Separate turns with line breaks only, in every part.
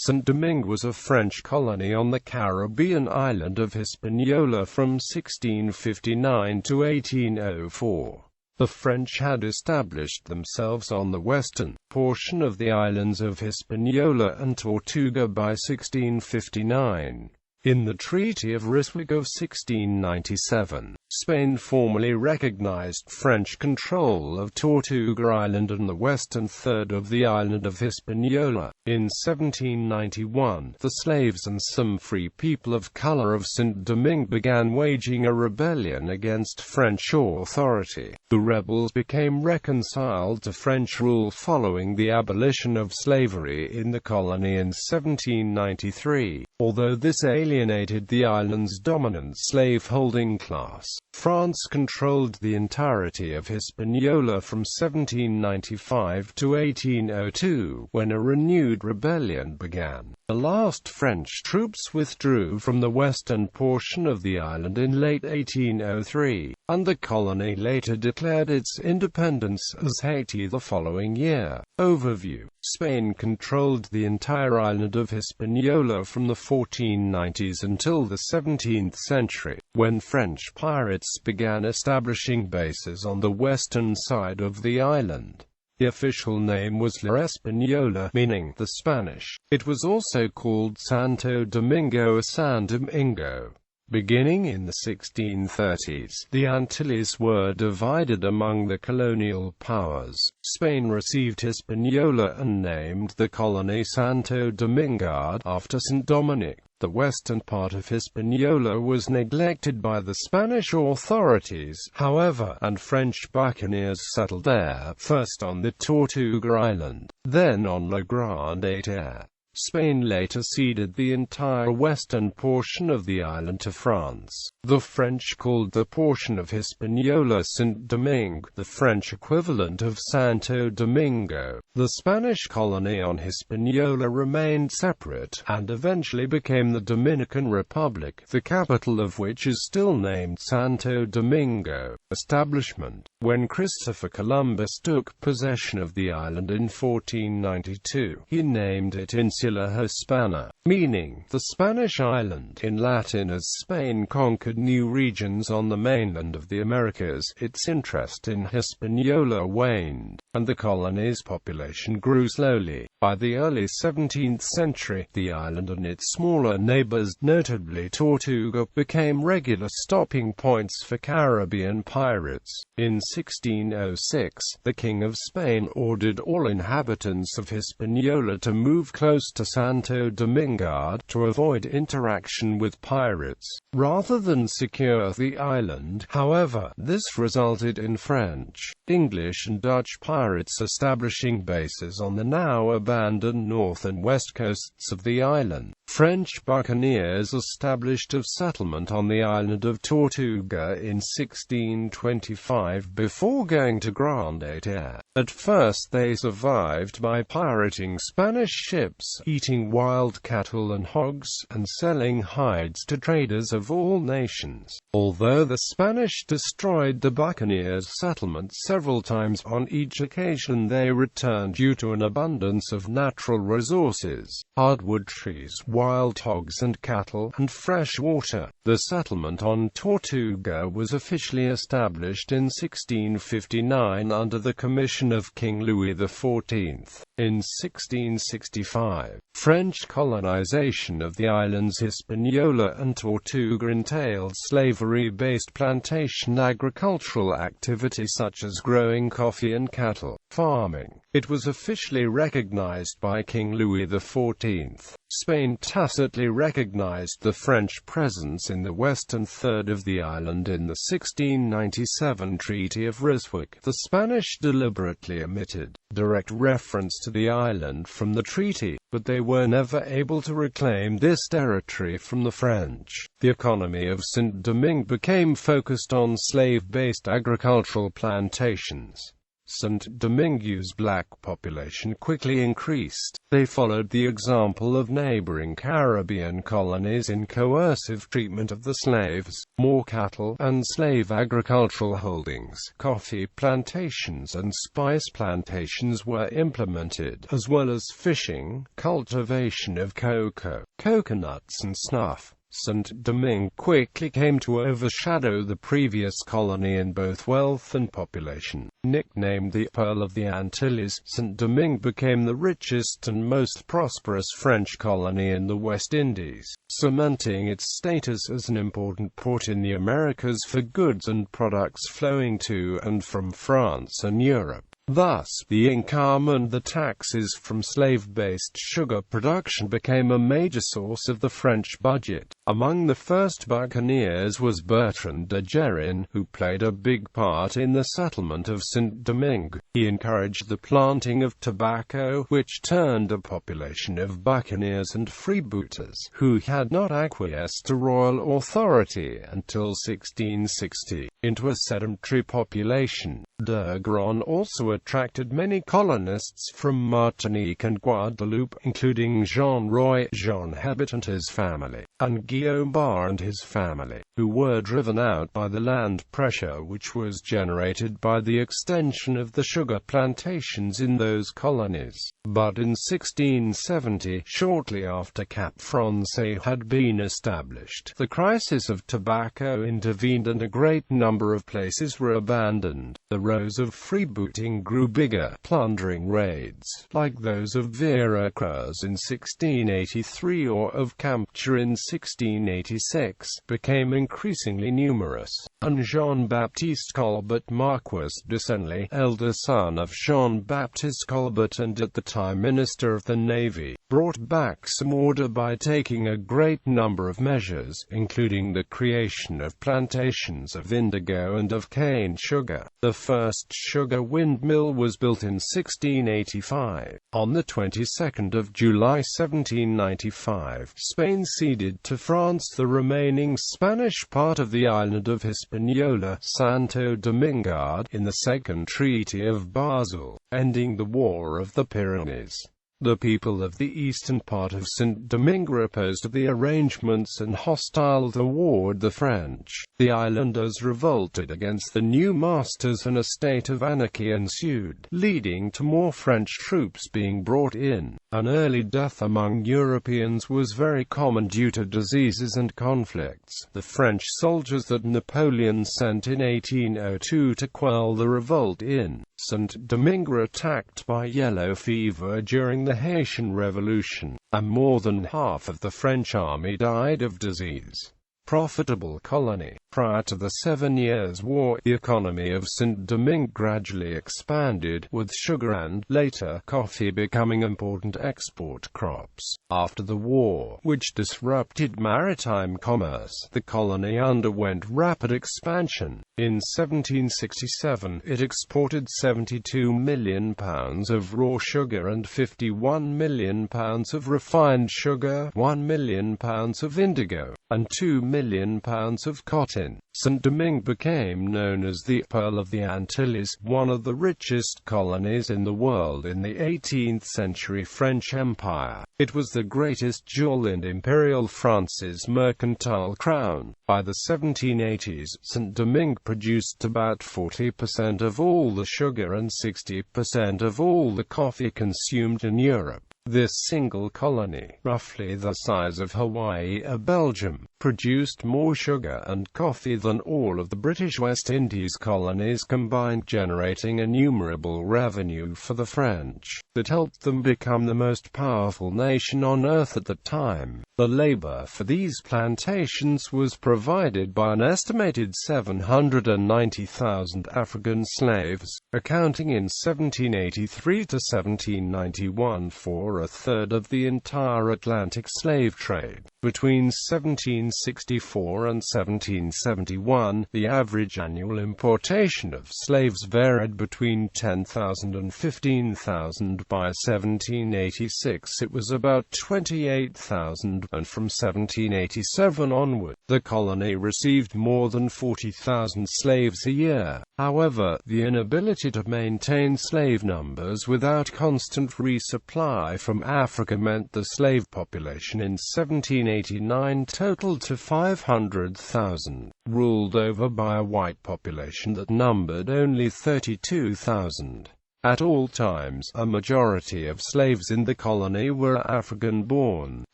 Saint-Domingue was a French colony on the Caribbean island of Hispaniola from 1659 to 1804. The French had established themselves on the western portion of the islands of Hispaniola and Tortuga by 1659. In the Treaty of Ryswick of 1697, Spain formally recognized French control of Tortuga Island and the western third of the island of Hispaniola. In 1791, the slaves and some free people of color of Saint-Domingue began waging a rebellion against French authority. The rebels became reconciled to French rule following the abolition of slavery in the colony in 1793. Although this alienated the island's dominant slave-holding class, France controlled the entirety of Hispaniola from 1795 to 1802, when a renewed rebellion began. The last French troops withdrew from the western portion of the island in late 1803, and the colony later declared its independence as Haiti the following year. Overview: Spain controlled the entire island of Hispaniola from the 1490s until the 17th century, when French pirates began establishing bases on the western side of the island. The official name was La Española, meaning the Spanish. It was also called Santo Domingo or San Domingo. Beginning in the 1630s, the Antilles were divided among the colonial powers. Spain received Hispaniola and named the colony Santo Domingue after Saint-Domingue. The western part of Hispaniola was neglected by the Spanish authorities, however, and French buccaneers settled there, first on the Tortuga Island, then on La Grande Terre. Spain later ceded the entire western portion of the island to France. The French called the portion of Hispaniola Saint-Domingue, the French equivalent of Santo Domingo. The Spanish colony on Hispaniola remained separate, and eventually became the Dominican Republic, the capital of which is still named Santo Domingo. Establishment: when Christopher Columbus took possession of the island in 1492, he named it Insula Hispana, meaning the Spanish island, in Latin. As Spain conquered new regions on the mainland of the Americas, its interest in Hispaniola waned, and the colony's population grew slowly. By the early 17th century, the island and its smaller neighbors, notably Tortuga, became regular stopping points for Caribbean pirates. In 1606, the King of Spain ordered all inhabitants of Hispaniola to move close to Santo Domingue to avoid interaction with pirates, rather than secure the island. However, this resulted in French, English and Dutch pirates establishing bases on the now abandoned north and west coasts of the island. French buccaneers established a settlement on the island of Tortuga in 1625 before going to Grande Terre. At first they survived by pirating Spanish ships, eating wild cattle and hogs, and selling hides to traders of all nations. Although the Spanish destroyed the buccaneers' settlement several times, on each occasion they returned due to an abundance of natural resources: hardwood trees, wild hogs and cattle, and fresh water. The settlement on Tortuga was officially established in 1659 under the commission of King Louis XIV. In 1665, French colonization of the islands Hispaniola and Tortuga entailed slavery-based plantation agricultural activity such as growing coffee and cattle farming. It was officially recognized by King Louis XIV. Spain tacitly recognized the French presence in the western third of the island in the 1697 Treaty of Ryswick. The Spanish deliberately omitted direct reference to the island from the treaty, but they were never able to reclaim this territory from the French. The economy of Saint-Domingue became focused on slave-based agricultural plantations. Saint-Domingue's black population quickly increased. They followed the example of neighboring Caribbean colonies in coercive treatment of the slaves. More cattle and slave agricultural holdings, coffee plantations and spice plantations were implemented, as well as fishing, cultivation of cocoa, coconuts and snuff. Saint-Domingue quickly came to overshadow the previous colony in both wealth and population. Nicknamed the Pearl of the Antilles, Saint-Domingue became the richest and most prosperous French colony in the West Indies, cementing its status as an important port in the Americas for goods and products flowing to and from France and Europe. Thus, the income and the taxes from slave-based sugar production became a major source of the French budget. Among the first buccaneers was Bertrand de Guerin, who played a big part in the settlement of Saint-Domingue. He encouraged the planting of tobacco, which turned a population of buccaneers and freebooters, who had not acquiesced to royal authority until 1660, into a sedentary population. De Guerin also attracted many colonists from Martinique and Guadeloupe, including Jean Hebert and his family, and Guillaume Barre and his family, who were driven out by the land pressure which was generated by the extension of the sugar plantations in those colonies. But in 1670, shortly after Cap Français had been established, the crisis of tobacco intervened and a great number of places were abandoned. The rows of freebooting grew bigger. Plundering raids, like those of Vera Cruz in 1683 or of Campeche in 1686, became increasingly numerous, and Jean-Baptiste Colbert, Marquis de Senlis, elder son of Jean-Baptiste Colbert and at the time Minister of the Navy, brought back some order by taking a great number of measures, including the creation of plantations of indigo and of cane sugar. The first sugar windmill was built in 1685. On the 22nd of July 1795, Spain ceded to France the remaining Spanish part of the island of Hispaniola, Santo Domingue, in the Second Treaty of Basel, ending the War of the Pyrenees. The people of the eastern part of Saint-Domingue opposed the arrangements and hostile toward the French. The islanders revolted against the new masters and a state of anarchy ensued, leading to more French troops being brought in. An early death among Europeans was very common due to diseases and conflicts. The French soldiers that Napoleon sent in 1802 to quell the revolt in Saint-Domingue were attacked by yellow fever during the Haitian Revolution, and more than half of the French army died of disease. Profitable colony. Prior to the 7 Years' War, the economy of Saint-Domingue gradually expanded, with sugar and, later, coffee becoming important export crops. After the war, which disrupted maritime commerce, the colony underwent rapid expansion. In 1767, it exported £72 million of raw sugar and £51 million of refined sugar, £1 million of indigo, and £2 million of cotton. Saint-Domingue became known as the Pearl of the Antilles, one of the richest colonies in the world in the 18th century French Empire. It was the greatest jewel in Imperial France's mercantile crown. By the 1780s, Saint-Domingue produced about 40% of all the sugar and 60% of all the coffee consumed in Europe. This single colony, roughly the size of Hawaii or Belgium, produced more sugar and coffee than all of the British West Indies colonies combined, generating innumerable revenue for the French that helped them become the most powerful nation on earth at the time. The labor for these plantations was provided by an estimated 790,000 African slaves, accounting in 1783 to 1791 for a third of the entire Atlantic slave trade. Between 17 1764 and 1771, the average annual importation of slaves varied between 10,000 and 15,000. By 1786 it was about 28,000, and from 1787 onward, the colony received more than 40,000 slaves a year. However, the inability to maintain slave numbers without constant resupply from Africa meant the slave population in 1789 totaled to 500,000, ruled over by a white population that numbered only 32,000. At all times, a majority of slaves in the colony were African-born,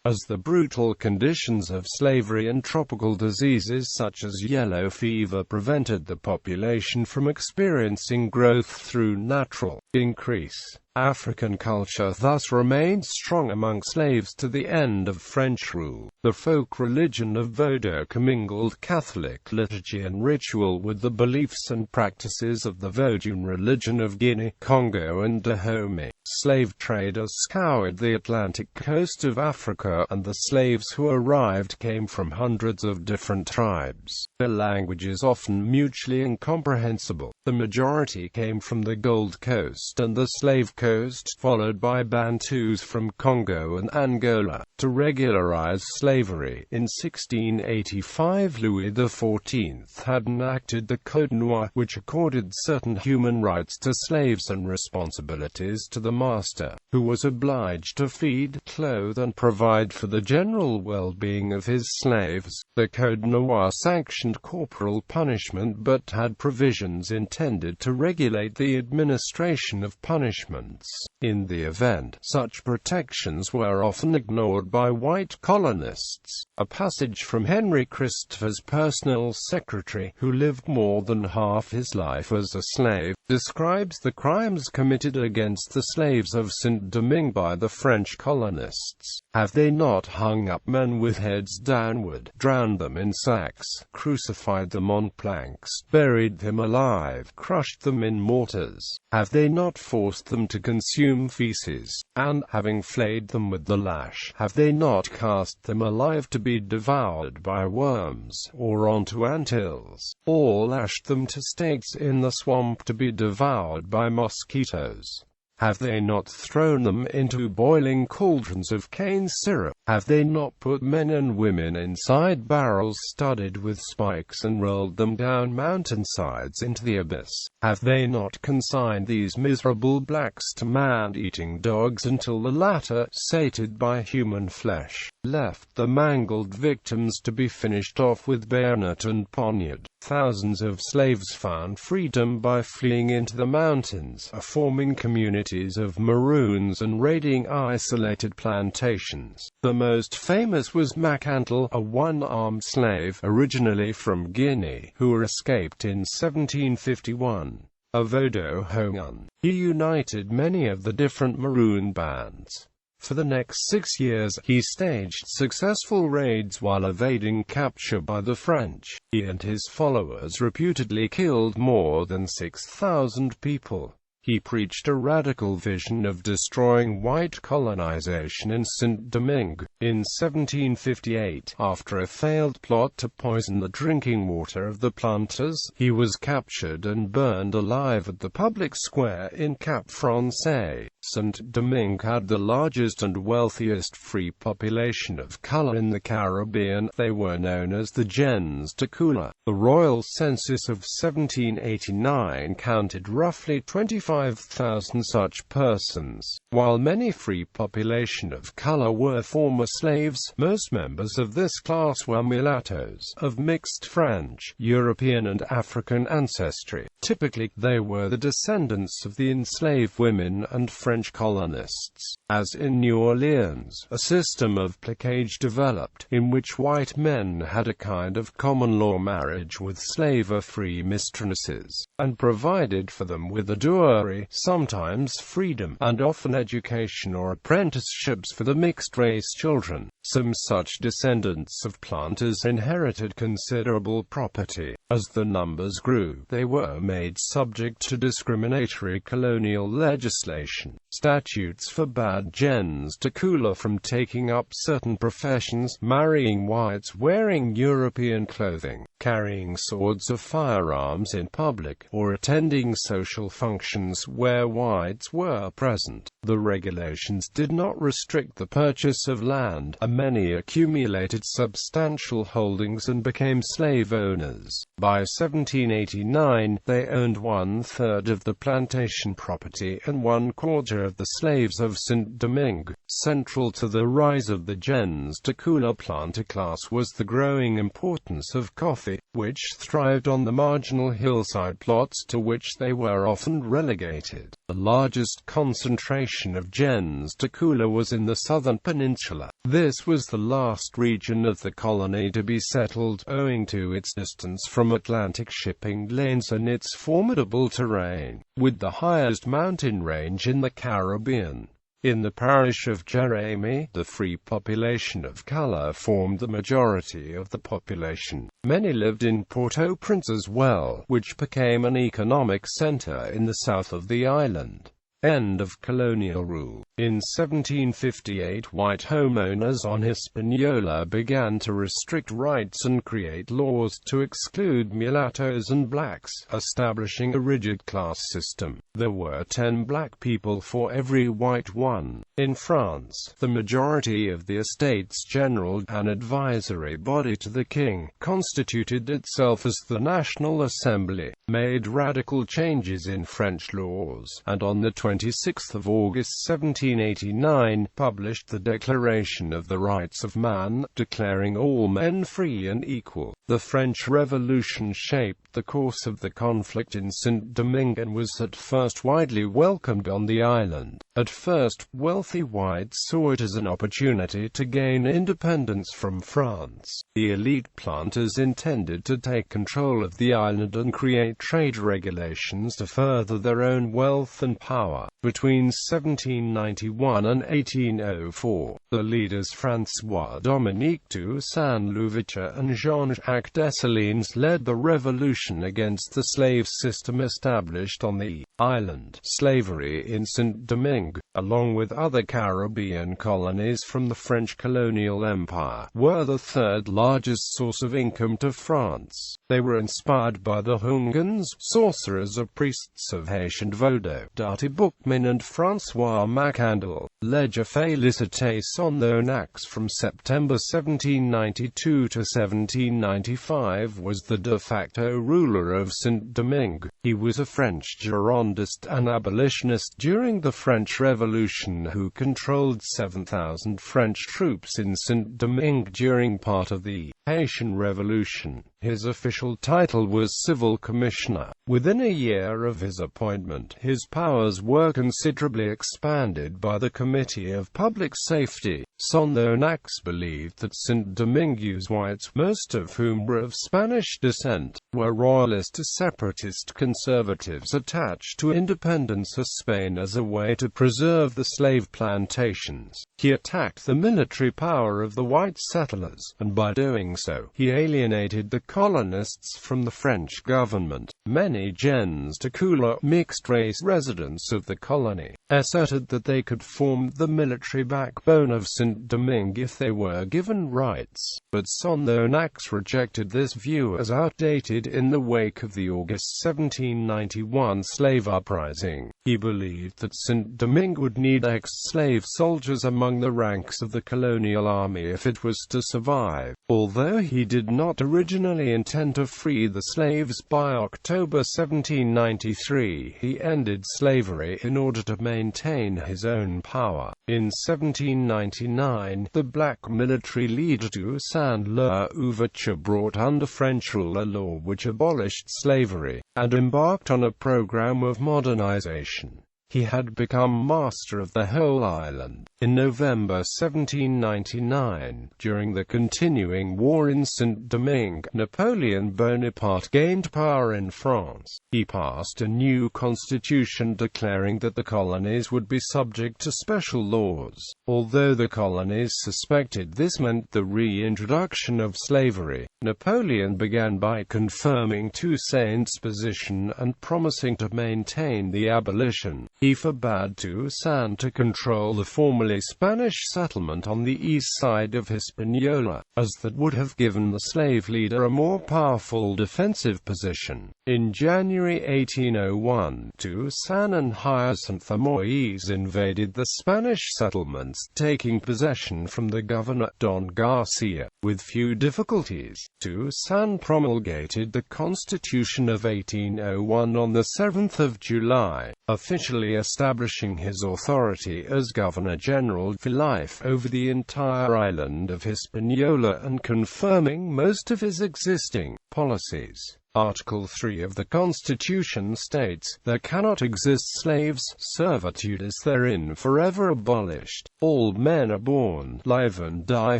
as the brutal conditions of slavery and tropical diseases such as yellow fever prevented the population from experiencing growth through natural increase. African culture thus remained strong among slaves to the end of French rule. The folk religion of Vodou commingled Catholic liturgy and ritual with the beliefs and practices of the Vodou religion of Guinea, Congo and Dahomey. Slave traders scoured the Atlantic coast of Africa, and the slaves who arrived came from hundreds of different tribes. Their languages often mutually incomprehensible. The majority came from the Gold Coast and the Slave Coast, followed by Bantus from Congo and Angola. To regularize slavery, in 1685 Louis XIV had enacted the Code Noir, which accorded certain human rights to slaves and responsibilities to the master, who was obliged to feed, clothe and provide for the general well-being of his slaves. The Code Noir sanctioned corporal punishment but had provisions intended to regulate the administration of punishments. In the event, such protections were often ignored by white colonists. A passage from Henry Christopher's personal secretary, who lived more than half his life as a slave, describes the crimes committed against the slaves of Saint-Domingue by the French colonists. Have they not hung up men with heads downward, drowned them in sacks, crucified them on planks, buried them alive, crushed them in mortars? Have they not forced them to consume feces, and, having flayed them with the lash, have they not cast them alive to be devoured by worms, or onto anthills, or lashed them to stakes in the swamp to be devoured by mosquitoes? Have they not thrown them into boiling cauldrons of cane syrup? Have they not put men and women inside barrels studded with spikes and rolled them down mountainsides into the abyss? Have they not consigned these miserable blacks to man-eating dogs until the latter, sated by human flesh, left the mangled victims to be finished off with bayonet and poniard? Thousands of slaves found freedom by fleeing into the mountains, forming communities of Maroons and raiding isolated plantations. The most famous was Macantal, a one-armed slave, originally from Guinea, who escaped in 1751. A Vodou Houngan, he united many of the different Maroon bands. For the next 6 years, he staged successful raids while evading capture by the French. He and his followers reputedly killed more than 6,000 people. He preached a radical vision of destroying white colonization in Saint-Domingue. In 1758, after a failed plot to poison the drinking water of the planters, he was captured and burned alive at the public square in Cap Français. Saint-Domingue had the largest and wealthiest free population of color in the Caribbean. They were known as the gens de couleur. The royal census of 1789 counted roughly 25,000 such persons. While many free population of color were former slaves, most members of this class were mulattoes, of mixed French, European and African ancestry. Typically, they were the descendants of the enslaved women and French colonists. As in New Orleans, a system of placage developed, in which white men had a kind of common-law marriage with slaver-free mistresses, and provided for them with a dour slavery, sometimes freedom, and often education or apprenticeships for the mixed-race children. Some such descendants of planters inherited considerable property. As the numbers grew, they were made subject to discriminatory colonial legislation. Statutes forbade gens Tacula from taking up certain professions, marrying whites, wearing European clothing, carrying swords or firearms in public, or attending social functions where whites were present. The regulations did not restrict the purchase of land, and many accumulated substantial holdings and became slave owners. By 1789, they owned 1/3 of the plantation property and 1/4 of the slaves of Saint-Domingue. Central to the rise of the gens Tacula planter class was the growing importance of coffee, which thrived on the marginal hillside plots to which they were often relegated. The largest concentration of gens Tacula was in the southern peninsula. This was the last region of the colony to be settled, owing to its distance from Atlantic shipping lanes and its formidable terrain, with the highest mountain range in the Caribbean. In the parish of Jérémie, the free population of color formed the majority of the population. Many lived in Port-au-Prince as well, which became an economic center in the south of the island. End of colonial rule. In 1758, white homeowners on Hispaniola began to restrict rights and create laws to exclude mulattoes and blacks, establishing a rigid class system. There were 10 black people for every white one. In France, the majority of the Estates General, an advisory body to the king, constituted itself as the National Assembly, made radical changes in French laws, and on the 26th of August 1789, published the Declaration of the Rights of Man, declaring all men free and equal. The French Revolution shaped the course of the conflict in Saint-Domingue and was at first widely welcomed on the island. At first, wealthy whites saw it as an opportunity to gain independence from France. The elite planters intended to take control of the island and create trade regulations to further their own wealth and power. Between 1791 and 1804, the leaders François-Dominique Toussaint Louverture and Jean-Jacques Dessalines led the revolution against the slave system established on the island. Slavery in Saint-Domingue, along with other Caribbean colonies from the French colonial empire, were the third largest source of income to France. They were inspired by the Hungans, sorcerers or priests of Haitian Vodou, dirty bookmen and François Macandal. Ledger Félicité Saint-Domingue from September 1792 to 1795 was the de facto ruler of Saint-Domingue. He was a French Girondist and abolitionist during the French Revolution who controlled 7,000 French troops in Saint-Domingue during part of the Haitian Revolution. His official title was Civil Commissioner. Within a year of his appointment, his powers were considerably expanded by the Committee of Public Safety. Saint-Domingue believed that Saint-Domingue's whites, most of whom were of Spanish descent, were royalist to separatist conservatives attached to independence of Spain as a way to preserve the slave plantations. He attacked the military power of the white settlers, and by doing so, he alienated the colonists from the French government. Many gens Tacula, mixed-race residents of the colony, asserted that they could form the military backbone of Saint-Domingue if they were given rights. But Saint-Domingue rejected this view as outdated in the wake of the August 1791 slave uprising. He believed that Saint-Domingue would need ex-slave soldiers among the ranks of the colonial army if it was to survive. Although he did not originally intend to free the slaves by October 1793, he ended slavery in order to maintain his own power. In 1799, the black military leader Toussaint Louverture brought under French rule a law which abolished slavery, and embarked on a program of modernization. He had become master of the whole island. In November 1799, during the continuing war in Saint-Domingue, Napoleon Bonaparte gained power in France. He passed a new constitution declaring that the colonies would be subject to special laws. Although the colonies suspected this meant the reintroduction of slavery, Napoleon began by confirming Toussaint's position and promising to maintain the abolition. He forbade Toussaint to control the formerly Spanish settlement on the east side of Hispaniola, as that would have given the slave leader a more powerful defensive position. In January 1801, Toussaint and Hyacinth Moïse invaded the Spanish settlements, taking possession from the governor, Don Garcia. With few difficulties, Toussaint promulgated the Constitution of 1801 on the 7th of July, officially establishing his authority as Governor-General for life over the entire island of Hispaniola and confirming most of his existing policies. Article 3 of the Constitution states, "There cannot exist slaves, servitude is therein forever abolished. All men are born, live and die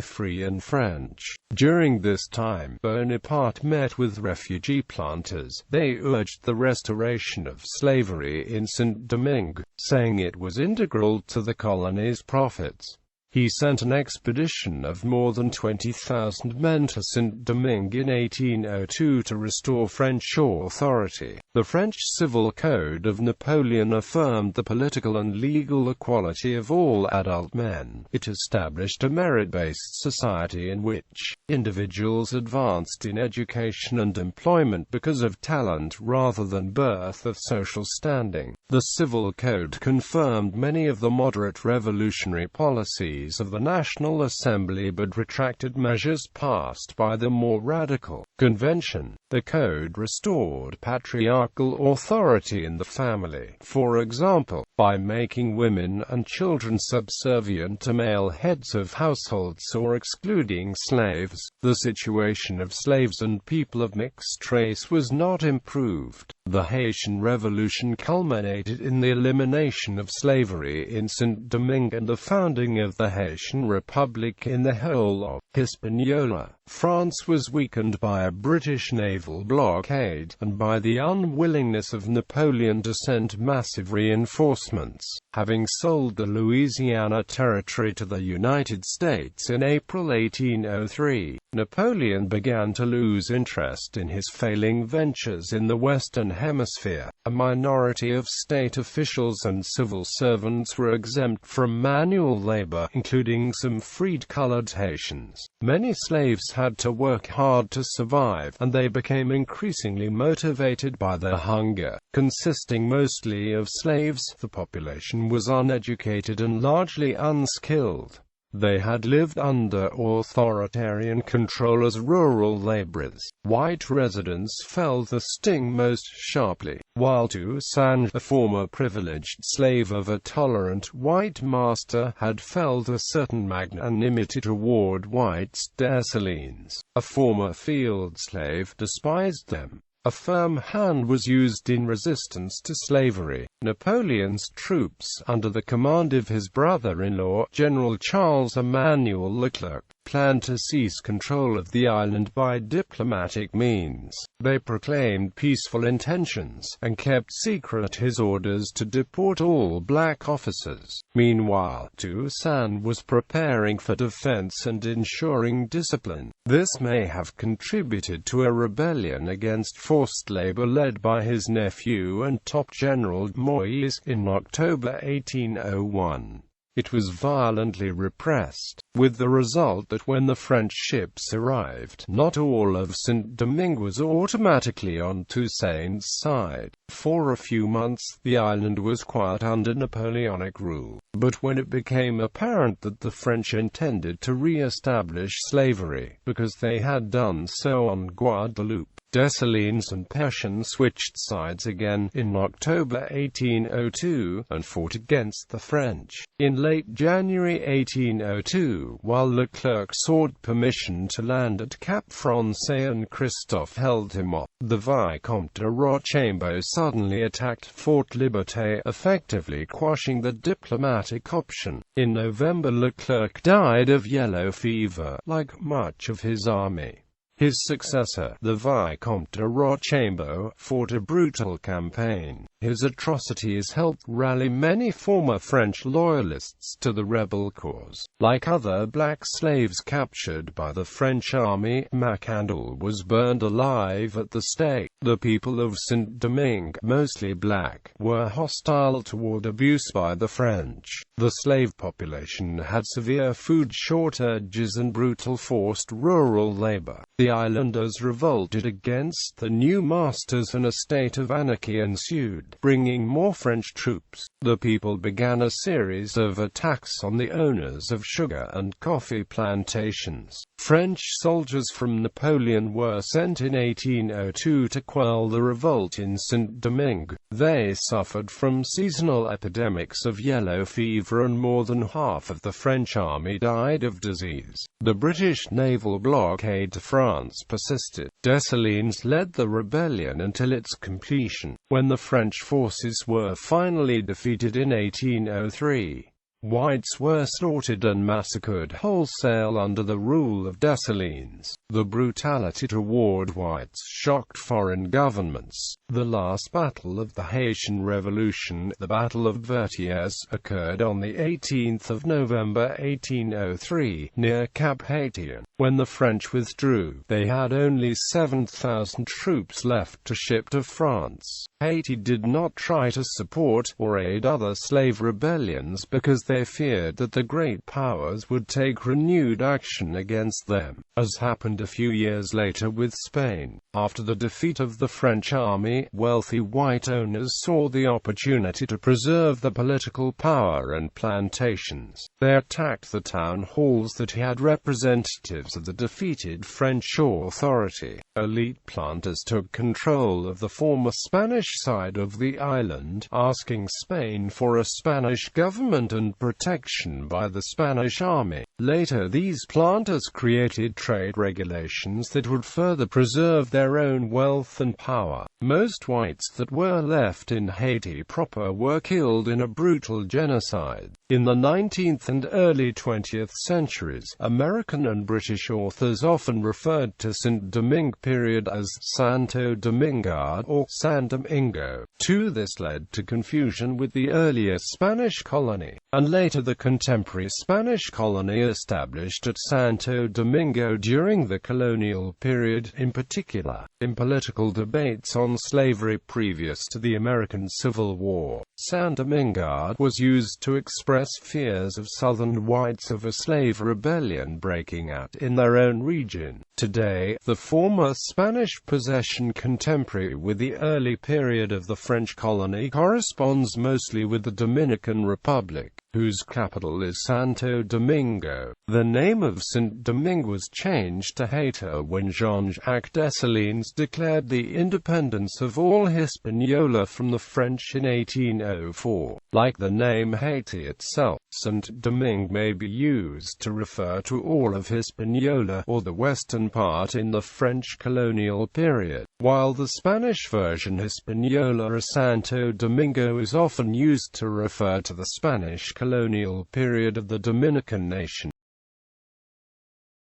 free and French." During this time, Bonaparte met with refugee planters. They urged the restoration of slavery in Saint-Domingue, saying it was integral to the colony's profits. He sent an expedition of more than 20,000 men to Saint-Domingue in 1802 to restore French authority. The French Civil Code of Napoleon affirmed the political and legal equality of all adult men. It established a merit-based society in which individuals advanced in education and employment because of talent rather than birth or social standing. The Civil Code confirmed many of the moderate revolutionary policies of the National Assembly but retracted measures passed by the more radical convention. The code restored patriarchal authority in the family, for example, by making women and children subservient to male heads of households or excluding slaves. The situation of slaves and people of mixed race was not improved. The Haitian Revolution culminated in the elimination of slavery in Saint-Domingue and the founding of the Haitian Republic in the whole of Hispaniola. France was weakened by a British naval blockade, and by the unwillingness of Napoleon to send massive reinforcements. Having sold the Louisiana Territory to the United States in April 1803, Napoleon began to lose interest in his failing ventures in the Western Hemisphere. A minority of state officials and civil servants were exempt from manual labor, including some freed-colored Haitians. Many slaves had to work hard to survive, and they became increasingly motivated by their hunger. Consisting mostly of slaves, the population was uneducated and largely unskilled. They had lived under authoritarian control as rural laborers. White residents felt the sting most sharply, while Toussaint, a former privileged slave of a tolerant white master, had felt a certain magnanimity toward whites. Dessalines, a former field slave, despised them. A firm hand was used in resistance to slavery. Napoleon's troops, under the command of his brother-in-law, General Charles Emmanuel Leclerc, planned to seize control of the island by diplomatic means. They proclaimed peaceful intentions, and kept secret his orders to deport all black officers. Meanwhile, Toussaint was preparing for defense and ensuring discipline. This may have contributed to a rebellion against forced labor led by his nephew and top general Moïse in October 1801. It was violently repressed, with the result that when the French ships arrived, not all of Saint-Domingue was automatically on Toussaint's side. For a few months, the island was quiet under Napoleonic rule, but when it became apparent that the French intended to re-establish slavery, because they had done so on Guadeloupe, Dessalines and Pétion switched sides again in October 1802, and fought against the French. In late January 1802, while Leclerc sought permission to land at Cap Français and Christophe held him off, the Vicomte de Rochambeau suddenly attacked Fort Liberté, effectively quashing the diplomatic option. In November, Leclerc died of yellow fever, like much of his army. His successor, the Vicomte de Rochambeau, fought a brutal campaign. His atrocities helped rally many former French loyalists to the rebel cause. Like other black slaves captured by the French army, Macandal was burned alive at the stake. The people of Saint-Domingue, mostly black, were hostile toward abuse by the French. The slave population had severe food shortages and brutal forced rural labor. The islanders revolted against the new masters and a state of anarchy ensued, bringing more French troops. The people began a series of attacks on the owners of sugar and coffee plantations. French soldiers from Napoleon were sent in 1802 to quell the revolt in Saint-Domingue. They suffered from seasonal epidemics of yellow fever and more than half of the French army died of disease. The British naval blockade to France persisted. Dessalines led the rebellion until its completion, when the French forces were finally defeated in 1803. Whites were slaughtered and massacred wholesale under the rule of Dessalines. The brutality toward whites shocked foreign governments. The last battle of the Haitian Revolution, the Battle of Vertières, occurred on the 18th of November 1803, near Cap Haitien. When the French withdrew, they had only 7,000 troops left to ship to France. Haiti did not try to support or aid other slave rebellions because they feared that the great powers would take renewed action against them, as happened a few years later with Spain. After the defeat of the French army, wealthy white owners saw the opportunity to preserve the political power and plantations. They attacked the town halls that had representatives of the defeated French authority. Elite planters took control of the former Spanish side of the island, asking Spain for a Spanish government and protection by the Spanish army. Later, these planters created trade regulations that would further preserve their own wealth and power. Most whites that were left in Haiti proper were killed in a brutal genocide. In the 19th and early 20th centuries, American and British authors often referred to Saint-Domingue period as Santo Domingo or San Domingo. This led to confusion with the earlier Spanish colony, and later the contemporary Spanish colony established at Santo Domingo during the colonial period. In particular, in political debates on slavery previous to the American Civil War, San Domingo was used to express fears of Southern whites of a slave rebellion breaking out in their own region. Today, the former Spanish possession contemporary with the early period of the French colony corresponds mostly with the Dominican Republic, whose capital is Santo Domingo. The name of Saint-Domingue was changed to Haiti when Jean-Jacques Dessalines declared the independence of all Hispaniola from the French in 1804. Like the name Haiti itself, Saint-Domingue may be used to refer to all of Hispaniola, or the western part in the French colonial period, while the Spanish version Hispaniola or Santo Domingo is often used to refer to the Spanish colonial period of the Dominican nation.